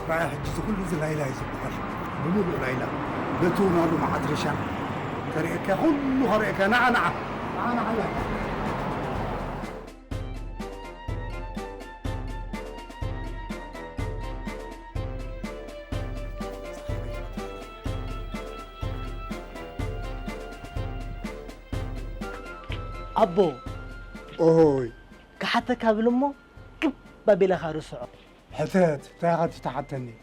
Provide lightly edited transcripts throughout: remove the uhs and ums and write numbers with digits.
رايح حجز كل زلايلا يسبحش بمولو ليلى بتونا له مع عدرشان طريقك كله غريقك نعم نعم أبو أوي كحتى كابلمو كب بابيلا خارسو حتات تاغد تحتني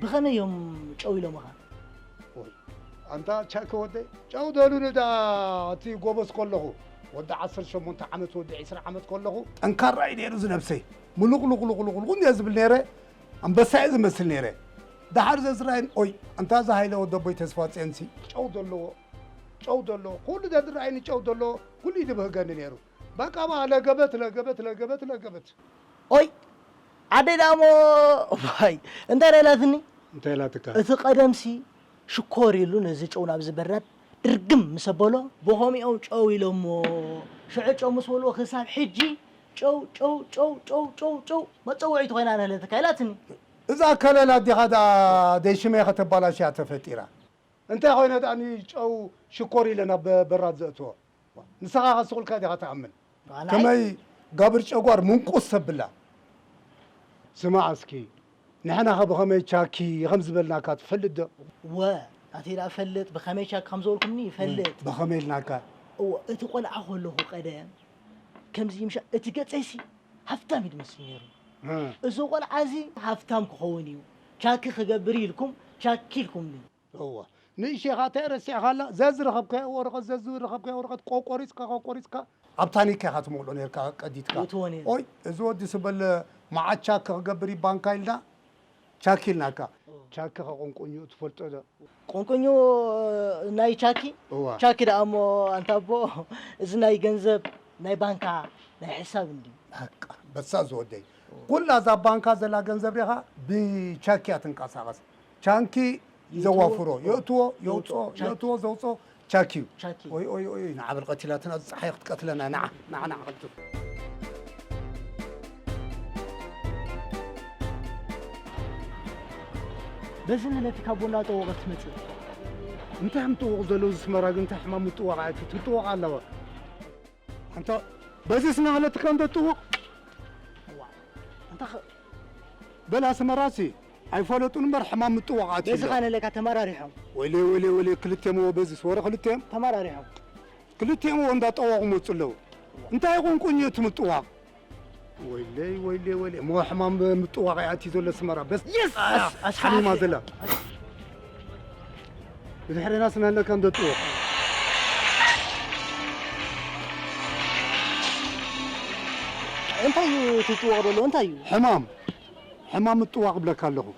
بخنا يوم قوي له مخا أنت شاك ودي جو دولو ندا تي غوبس كله ودا 18 عمت ودا 10 عمت كله انكر راي ديرو زنفسي ملوق لوق لوق لوق لوق يزبل نيره ام بسايز مسل نيره دحر زراين اوي انت ذا هايله ودا بوي تسفات انسي جو دولو كل ده رايني جو دولو كل يده بهغن نيرو بقى ما لغبت اوي عدي دامو باي انت ريلاتني انت لا تكا اتقدمسي شكوري لو نزي ጨውና ብዝበራት ድርግም مسبلو بهوميኦም ጨው ኢሎሞ ሽዕጮ مسولو ክሳብ ሕጂ ጨው መፀውዒት ኮይና ለተካይላትኒ اذا كللا دي غدا ديشمي ختبالاش يا تفطيرا انت خوينا داني ጨው شكوري لنا برات زاتو نسخه خسقل كادي غتامن كماي قابر ጨጓር منقص سبلا سمع اسكي نحنا بخمي شاكي خمس بلنا كات فلد و أتيرا فلت بخمي شاك خمزولكمني فلت بخمي لناكا او اتقول اخله قدام كم زي مشى اتقصيسي هفتام يدمسنيرو ازو قول عزي هفتام كخونيو شاكي خغبري لكم شاكي لكم لي هو نيشي خاطرسي خالا زازر خبك ورقه زازر خبك ورقه قوقوريسكا ابتاني كات مولو نيركا قديتكا اوي ازو ودي سبل مع شاك خغبري بانكايلنا شاكي لناكا شاكي قنقنيو تفلطو ده قنقنيو ناي شاكي ده امو انت ابو از ناي گنزب ناي بانكا ناي حساب ندي حق بس ازودي كل ذا بانكا زلا گنزب ريها بشاكي اتنقاساس شانكي يزوافرو يوتو زوصو شاكي وي نعم القتلاتنا صحيح قتلنا نعم قلت بزن لفي كابونا طوقت مصر انت هم طوق زلوز سمراغ انت حمام طوقات تطوق على انت بزسنا على تكند طوق انت بلا سمراسي اي فولتون مر حمام طوقات بس انا لك تمراريحهم ولي كلتهم وبزس ورا كلتهم تمراريحهم كلتهم واندا طوق مصلو انت يكون كنيت مطوق ويلي مو حمام مطوقات يزول سمرا بس يس اصحابي ما زلا بحر ناس هلا كان دطوق انت تطوق له انت حمام مطوق بلك له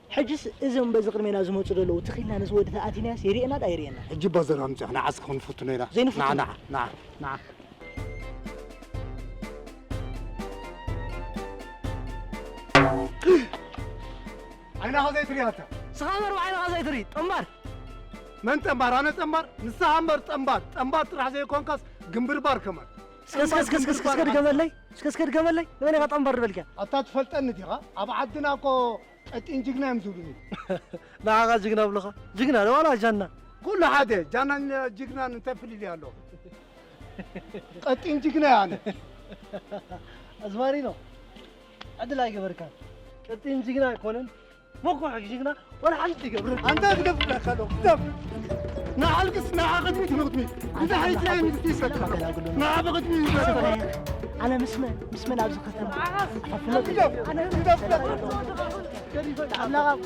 حجس اذن بزقر مينا زموص له تخيلنا نس ود تاتينا سيرينا دايرينا حج بزرام احنا عسكون فتنينا نعم عينها زي ترياتا صغار وعينها زي تريد طمار من طمار انا طمار نسامر طمبات راح زي كونكاس جنبر بار كمان كس كد جمل لي وين غطمبر بالك اتا تفلطن ديغا اب عدنا كو اتين جigna يمزولني لا جigna بلخه جigna ولا جنة كل حاجه جانا جigna نتفل لي يالو اتين جigna يعني ازماري نو عدل لا يقبرك اتين جigna يكونن موقع جigna ولا حد يقبر انت تقف لك خلو قدام نعلقس نعقدني تمقدني انت حيت لا يمتيسك نعقدني انا مسمن ابز ختم انا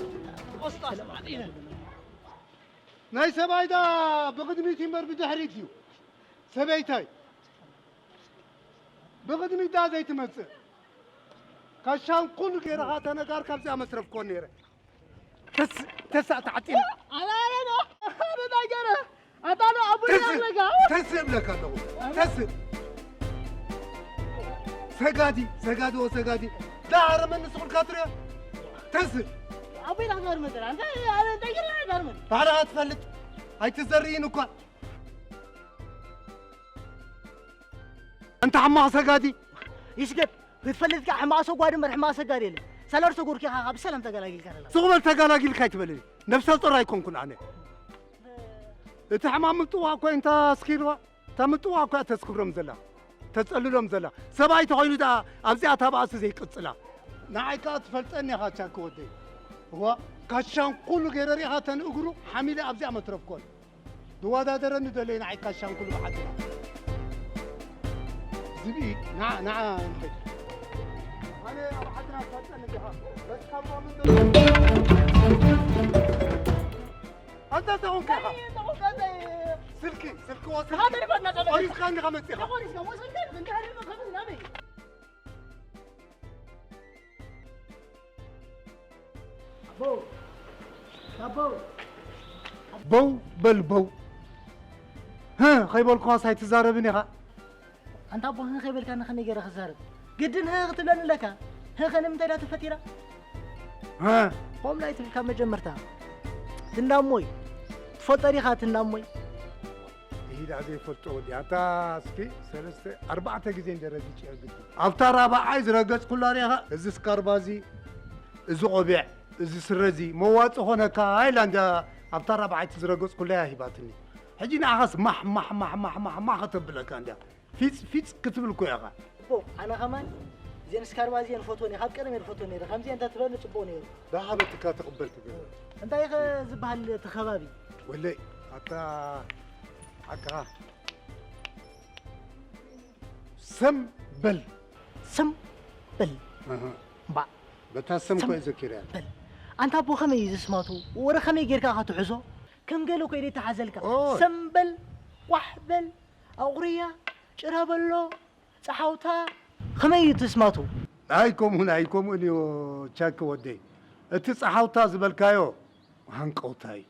ناي سبايدا بقدمي تمر بدحريتيو سبايتاي بقدمي دا زي تمص كشان كل غيرها تنقار كبزا مصرف كون نيره تسع تعطينا انا دايره انا ابو يلقى تسب لك له تسب سجادي دار من نسخ الكاتريا تسب ابو يلقى مثلا انت انا دايره دارمن بعدها تفلت هاي تزرين اكو انت عما سجادي يسقط بتفلت كحماسه قادم حماسه قادي سالار تقولك يا بسلام تقلاقيل كان صغمل تقلاقيل كايتبلي نفس الطرا يكون كن أنا تحمام الطوا كو أنت سكيروا تمطوا كو تسكرهم زلا تسألهم زلا سبعي تقولوا دا أبزي أتابع زي كتلا نعيكات فلتني هاتشاك ودي هو كاشان كل غيري هاتن أجرو حميلة أبزي أمترف كل دوادا درن دلين عيك كاشان كل واحد زبي نعم أنا أبحثنا فلتني بها بس كم من أنت تقول كذا سلكي وصل هذا اللي بدنا نعمله أريد خاني خمسة يا أخوي اسمع وصل كيف أنت هذا ما خمس نامي بو بو ها خيبل القاص هاي تزاربني ها أنت أبو هن خيبل كان خني جرى خسارة جدًا ها قتلنا لك ها خلنا متى لا تفتيرة ها قوم لا يتفل كم جمرتها تناموي تفطري خات تناموي إيه هذا يفلتوا دي أنت سكي ثلاثة أربعة جزين درجة شيء أبتر رابع عايز رجس كل ريها إذا سكاربازي إذا قبيع إذا سرزي مواد هنا كايلاند أبتر رابع عايز رجس كلها هباتني حجينا عاس مح خطب لك عندها فيتس كتب لكم يا أخي بو أنا كمان زين سكاربازي الفوتوني خد كلمة الفوتوني رقم زين أنت تبغى تبوني ده حبيت كاتقبلت أنت يا أخي زبها التخبابي ولا حتى حكا سمبل با بتاسم كويس كيران بل أنت أبو خميس اسماتو ورا خمي غيرك هاتو حزو كم قالوا كيدي تحزلك سمبل وحبل أغرية شرابلو صحوتا خميس اسماتو هايكم انيو تشاك ودي اتصحوتا زبلكايو هنقوتاي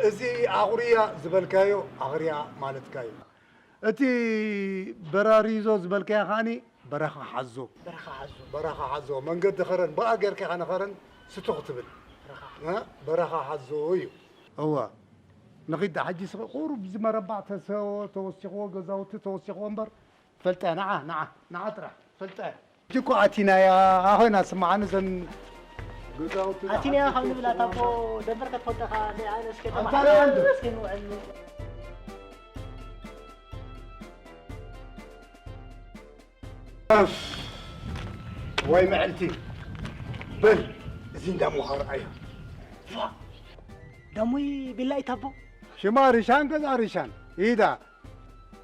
ازي اغريا زبلكايو اغريا مالتكايو اتي براريزو زبلكايا خاني برخا حزو من قد خرن بقى غيرك انا خرن ستختبل برخا حزو هو نغيد حجي قرب زي ما ربعت سو توسيقو غزاوت توسيقو انبر فلتا نعا طرح فلتا جيكو اتينا يا هنا سمعنا زن اتينا يا خلني بلا تابو دبرك تفضخا لي انا اسكت واي معلتي بل زين دمو هرعيا دموي بالله تابو شما ريشان كذا ريشان إيدا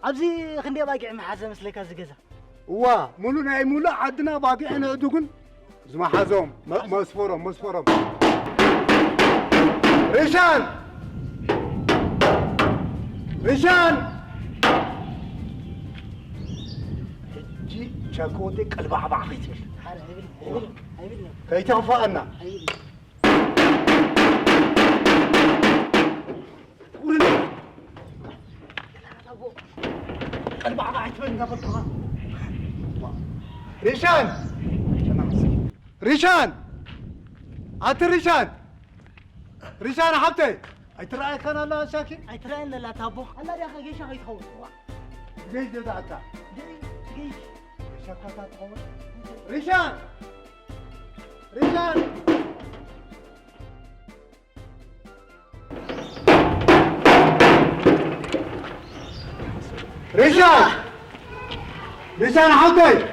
أبزي خندي باقي محازم مسلك هذا وا مولونا مولا عدنا باقي أنا أدوكن زما حازم مسفورم ريشان جي شاكوتي قلبها بعضيت كي تغفأنا قلبها بعضيت من قبل ريشان ريشان حبتي أي ترى كان الله شاكي أي ترى إن لا تابو الله يا أخي جيش أخي تخوف جيش ده دعتا جيش شاكا تخوف ريشان حبتي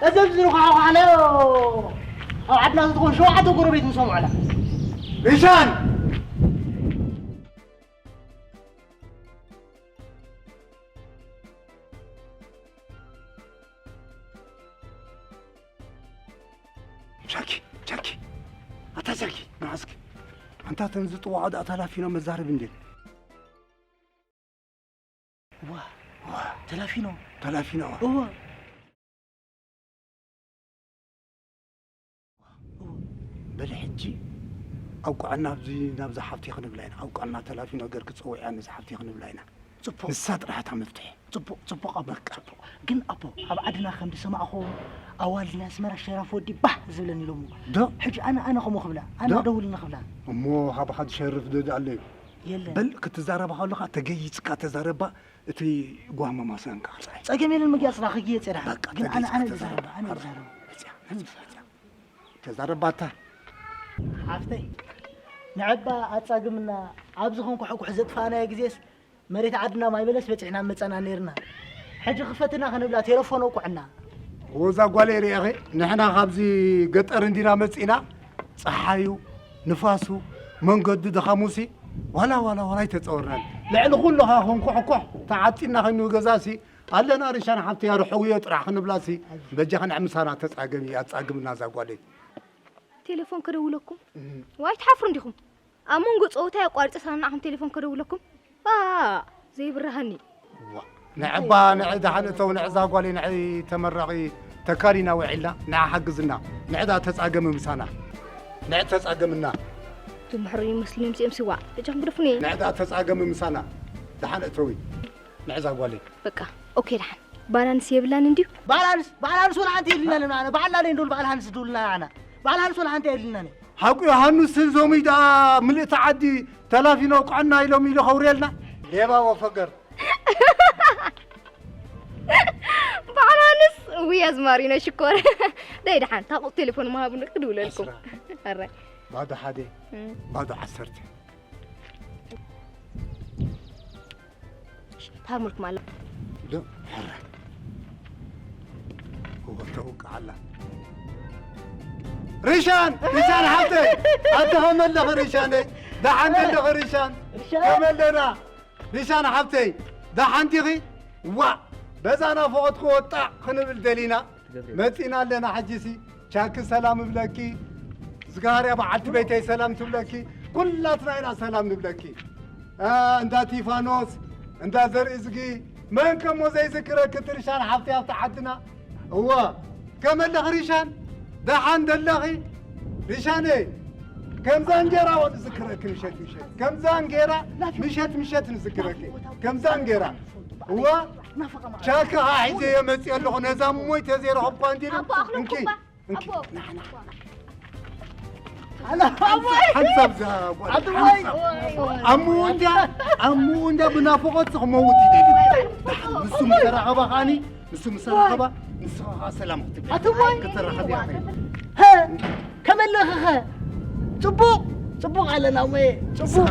أزبزر عليه أو عدنا تقول شو عدو قربيت مسوم على ريشان شاكي أتا شاكي نعسك أنت تنزط وعد أتلافينا مزارب ندير واه تلافينا هو بالحجي أوقعنا نبز حفتي خنبلاينا أوقعنا تلافينا غير كتصوي أنا حفتي خنبلاينا صبو نسات راح مفتاح صبو قبلك جن أبو أبعدنا خمس سماعهم أول ناس مرة شرف ودي به زلني لهم ده حج أنا خمو خبلا أنا دول نخبلا مو هذا حد شرف ده عليه يلا بل كتزارب حولك تجيت كتزارب تي قوام ما سانك تجمل المجلس راح يجي ترى جن أنا زارب تزرباتها حافتي نعبا أتصاقمنا عبزخون كحكو حزت فانا يجزيس مريت عدنا ما يبلس بتعنا متسنا نيرنا حج خفتنا خنبلا تليفون وقعنا وزا قالي يا اخي نحنا خابزي قطر ندينا مصينا صحايو نفاسو منقد دخاموسي ولا يتصورنا لعل كلها هون كحكح تعطينا خنو غزاسي علنا رشان حتى يا روحويه طرح خنبلاسي بجا خنعمسانا تصاقمي اتصاقمنا زا قالي تليفون كدولكم وايت حفر عندكم امونغو صوتا يقارص سناهم تليفون كدولكم زي برهني نعبا نعدا حنتو نعزا قالي نعي تمرقي تكارينا وعلا نع حجزنا نعدا تصاقم مسانا نع تصاقمنا تمحري مسلم سي امسوا دجام بدفني نعدا تصاقم مسانا دحن اتوي نعزا قالي بقى اوكي دحن بالانس يبلان انديو بالانس ولا انت يلنا انا بعلا لي ندول بالانس دولنا انا بالانس ولا انت يلنا حقو يوحنس زوميدا ملي تعدي تلافينا وقعنا يلوم يلو خوريلنا ليبا وفقر بالانس ويا زمارينا شكر داي دحن تاقو تليفون ما بنقدول لكم هرا بعد حدي بعد عسرت تهرملك مالا لا حرة هو توقع الله ريشان حتى أنت هم اللي ريشاني ده عندي اللي ريشان كملنا ريشان حتى ده عندي غي بس أنا فوت قطع خنبل دلينا متينا لنا حجسي شاك سلام بلكي زغاري بعت بيتي سلام تبلكي كلاتنا إلى سلام نبلكي أنت تيفانوس أنت زرزقي من كم زي ذكرك تريشان حتى يفتحتنا هو كمل ريشان ده عند اللغي ريشاني كم زانجيرا ونذكرك مشت كم زانجيرا مشت نذكرك كم زانجيرا هو شاكا عايزة يمسي اللغة نظام موي تزير حبا انتي انكي نحن حنسب زاب أمو انت بنافقات موتي دي نسو مسرعبا خاني نسو مسرعبا نسو سلام كتر خبي أخي ها كمل لها صبوق على نومي صبوق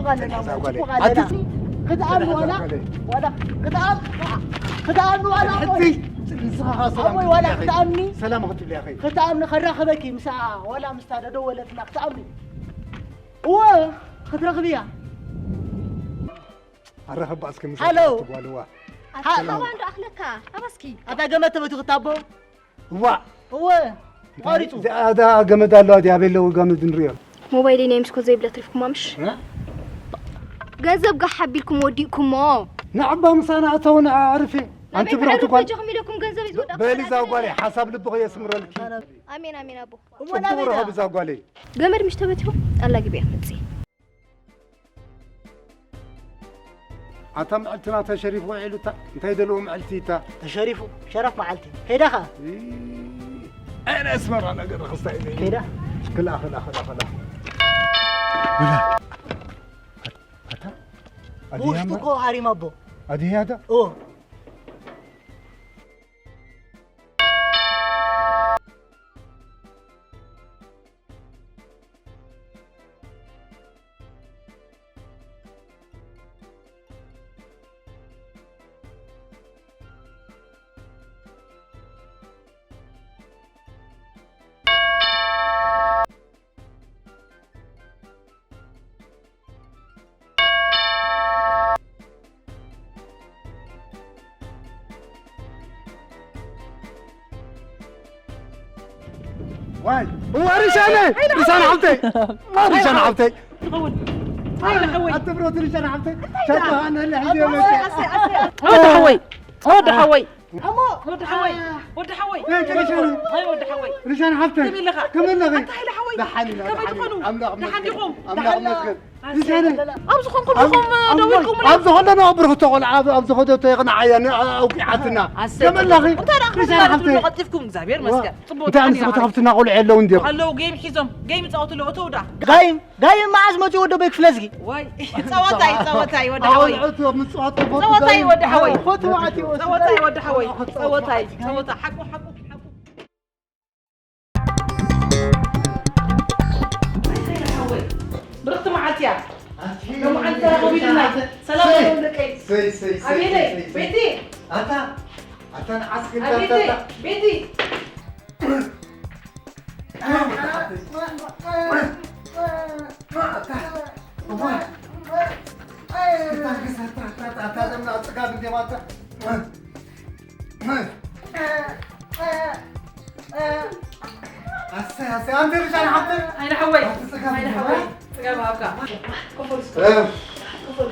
على نومي قطعان ولا حتي نسخة أمي ولا قطعني سلام أختي يا أخي قطعني خرخبك مساعة ولا مستعدة ولتنا قطعني خطرق بيها الرهب أسكن هلو طبعا أخلك أبسكي أتا قمت بتو قطابو هو قاريتو هذا قمت الله دي أبي له قمت نريال موبايلي نيمسكو زي بلا تلفكم مامش جذب قحبي لكم وديكم نعم مسانا أتونا عارفين أنت برحتو قال لكم جنزب يزود بالي زاوقالي حسب لبغي يسمر لك آمين أبو وأنا بزاوقالي قمر مش تبتهم الله جبيه متسي أتم علتنا تشريف وعيلتا أنت يدلو معلتيتا تشريفو شرف معلتي هيداها أنا أسمر أنا قد خصتا إلي هيدا كل آخر ولا وش تقول هاري مابو أدي هذا واي هو ريشان عبتي ما ريشان عبتي هاي لحوي اعتبروت ريشان عبتي شكلها انا اللي عندي ود حوي ود حوي هاي ود حوي ريشان عبتي كمل لغي انت هاي لحوي دحني دحن يقوم ريشان ابزخون كلكم دويلكم ابزخون انا ابرخ تقول ابزخون تيقنا عيان اوقعتنا كمل لغي ريشان عبتي قطفكم زابير مسكه انت عندك تخفتنا قول عيلو ندير هلو جيم حيزم جيم تصوتوا له تودا قايم ما عزمتي ودو بيك فلزقي واي صوتاي ود حوي صوتاي ود حوي صوتاي ود حوي صوتاي حقو لو أنت قبيلنا سلام عليكم لك سي أبيتي بيتي أتا نعسكر أبيتي بيتي أنت رجال حبتك أين حوي أين حوي سقام هابكا كفر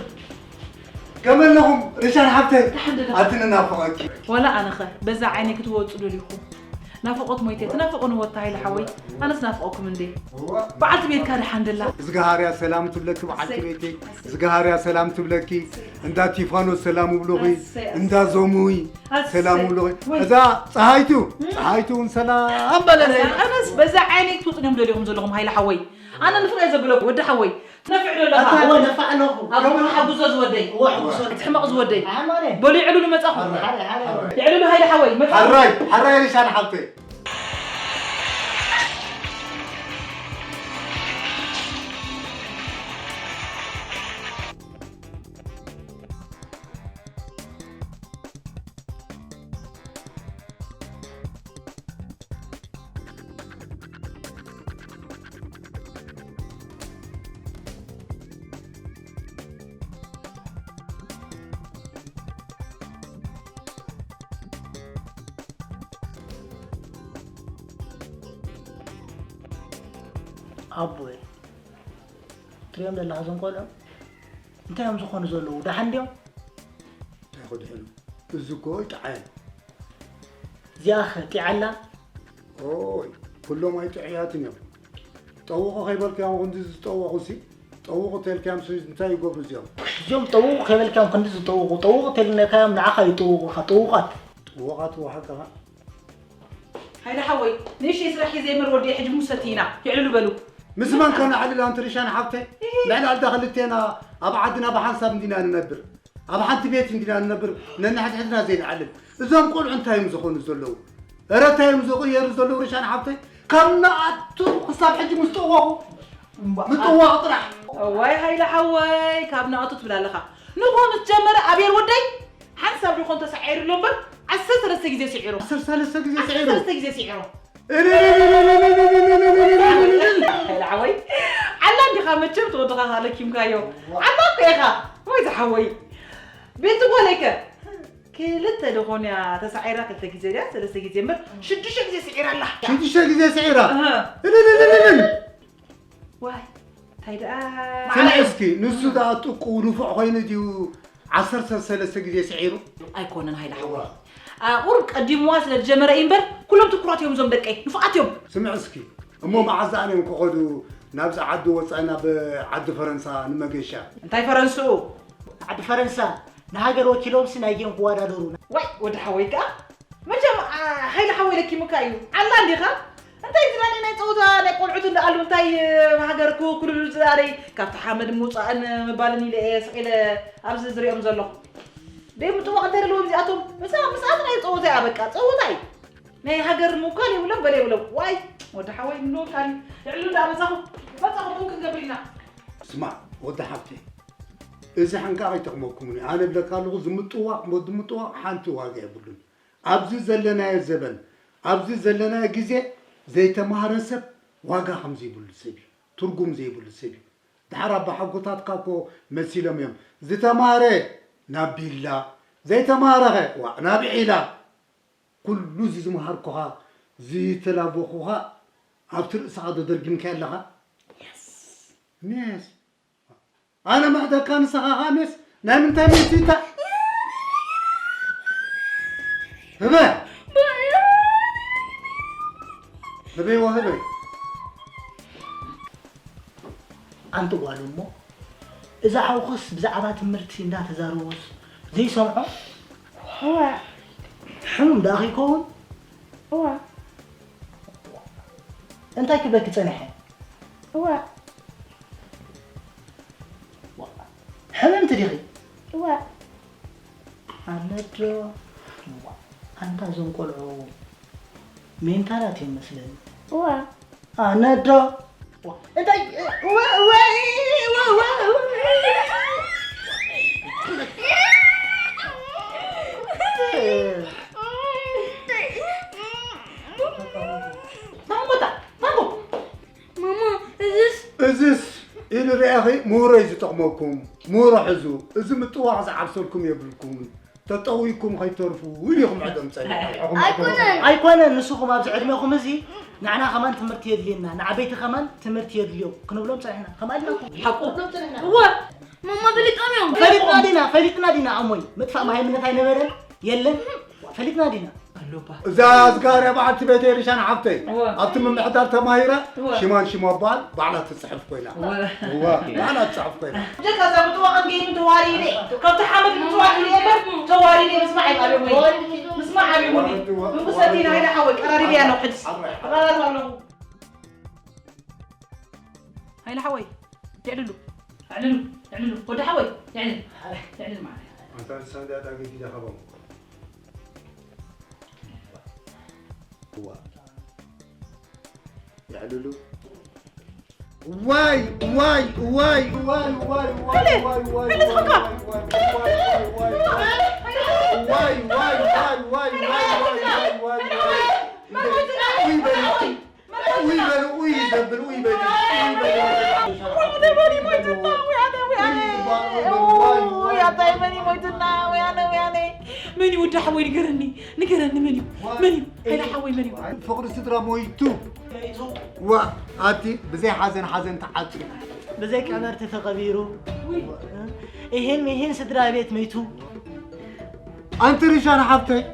كمان لهم رجال حبتك الحمد لله أتنا نافقك ولا أنا خير بزع عينك توصلوا لي خو نافقت مويتي تنافقون وطاي لحوي أنا سنافقكم من دي بعد بيت كان الحمد لله زغار يا سلام تبلك بعد بيتي زغار يا سلام تبلكي اندا تيفانو سلام بلوغي اندا زوموي سلام بلوغي اذا صهايتو سلام بلني أنا بزع عينك توصلهم لهم زلهم هاي لحوي أنا نفع زبلك ود حوي نفع له هو نفع له أبو حبوز زودي هو حبوز تحمق زودي عمره بولي علو له متأخر يعلو له هاي لحوي حراي رجال حبتك أبوي تريم لله زين قوله أنت يوم زخون زلوا ده حنديو تاخذ حلو الزكوة تعال زياخة تعلى اوي كلهم هاي تعياتنا طوقوا خيبر كام غندز طوقوا سي طوقوا تل كام سويس نتاي قبل زيام يوم طوق خيبر كام كندز طوق تلنا كام نعخي طوقات وحكا هاي لحوي ليش يسرح زي مرودي حجم مستينا يعلو بلو مسمان كان على الانت ريشان حبتي لعل على دخلتينا ابعدنا بحنساب مدينه ننبر ابحنت بيت مدينه ننبر لان حد عندنا زين علم اذا نقول انت يمزخون زلو رتا يمزخو يرزلو ريشان حبتي كنا اتو حساب حج مستوى طرح واي هاي لحوي كابنا اطت بلا لخا نبغى نتجمر ابير ودي حنساب يكون تسعير لومبر 10 جزء سعره 10 جزء سعره 10 جزء سعره العوي على عندي خامتشم توضخ عليك يمكايو عطاك يا خا ما يزحوي بيت ولك كلت دخون يا تسعيرك التجزيرات 3 جزء مر 6 جزء سعر الله 6 جزء سعره واي هيدا سمعسكي نسو دا تقو نفع خوين ديو 10 جزء سعره ايكونن هاي لحوا قرب قديموا سلا جمره ينبر كلهم تكراتهم زوم دقي نفقاتهم سمعسكي امو معزاني كقودو نابز عدو وصانا بعد فرنسا نمغيشا انتي فرنسو عد فرنسا نهاجر وكيلوم سنايين قوادا دورونا واي ود حويكا مجم هاي لحويلك مكايو على عندي خا انتي زراني ناي صودا ناي قلعود قالو انتي هاجركو كل زاري كابت حامد موصان مبالني لي سقيله ابز زريهم زلو ديم تو قدر لو بزياتهم مساعد ناي صوتا ابقى صوتاي ناي هاجر مكاني ولا بلي ولا واي ود حوي منو كان يعلو دا بزاخو ممكن قبلنا اسمع ود حبتي إذا حنقا يتقمكم أنا بلكالو زمطوا حانتو واقع يبلون أبزي زلنا الزبن أبزي زلنا جزء زي تمهرسب واقع خمسي بول سبي ترجم زي بول سبي دحرب بحقوقات كاكو مسيلم يوم زي تمهره نبيلا زي تمهره ونبيلا كل زي مهركوها زي تلابوخوها أبتر سعادة درجين كلها ناس أنا ما أدري كان ساعة خامس نام أنت ميتة هبة هبة وهبة أنت قالوا مو إذا عوخس بزعبات مرتي لا تزاروس زي سمعوا هو حلم داخل كون هو أنت كيف بدك تصنعه هو حلم تريغي هو أنا أنت زنقلعو مين ترى مثلاً أنا أنت أخي مورا يزتقمكم مورا حزو إذا متوقع زعبسولكم يبلكم تطويكم خي ترفوا ويليكم عدم سنة أيقونن نسوكم أبز عدمكم زي نعنا كمان تمرت يدلينا نعبيت كمان تمرت يدليو كنا بلوم صحنا كمان لكم حقو هو ماما بليت فلتنا دينا عموي مدفع ما هي من هاي نبرن يلن فلتنا دينا زاز قاري بعد تبيتي ريشان عبتي أبتم من محضر تماهيرة شمان شموبال بعلا تسحف كوينا هو بعلا تسحف كوينا جت هذا متوقع جيم تواري لي كنت حامد متوقع لي أبد تواري لي مسمعي قالوا مسمع أبي مولي من قصتين هاي لحوي قراري لي أنا وحدس قرار والله هاي لحوي اعلنوا وده حوي اعلن معي أنت السنة ده تاجي كده خبر هو يعللوا واي مني وده حوي نقرني مني هلا حوي مني فقر سترا مويتو واتي بزي حزن تعطي بزي كامرت تغبيرو إيهن سدرا بيت ميتو أنت رجال حبتي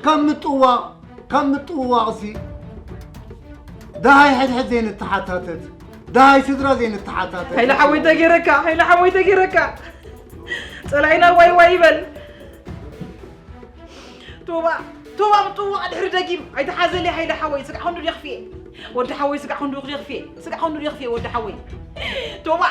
كم متقوى عصي ده هاي حد زين التحاتات ده هاي سدرا زين التحاتات هلا حوي تجركا طلعنا واي بل توبا دحر دقيم عيد حازلي هاي لحوي سقع حندو يخفي ود حوي سقع حندو يخفي ود حوي توبا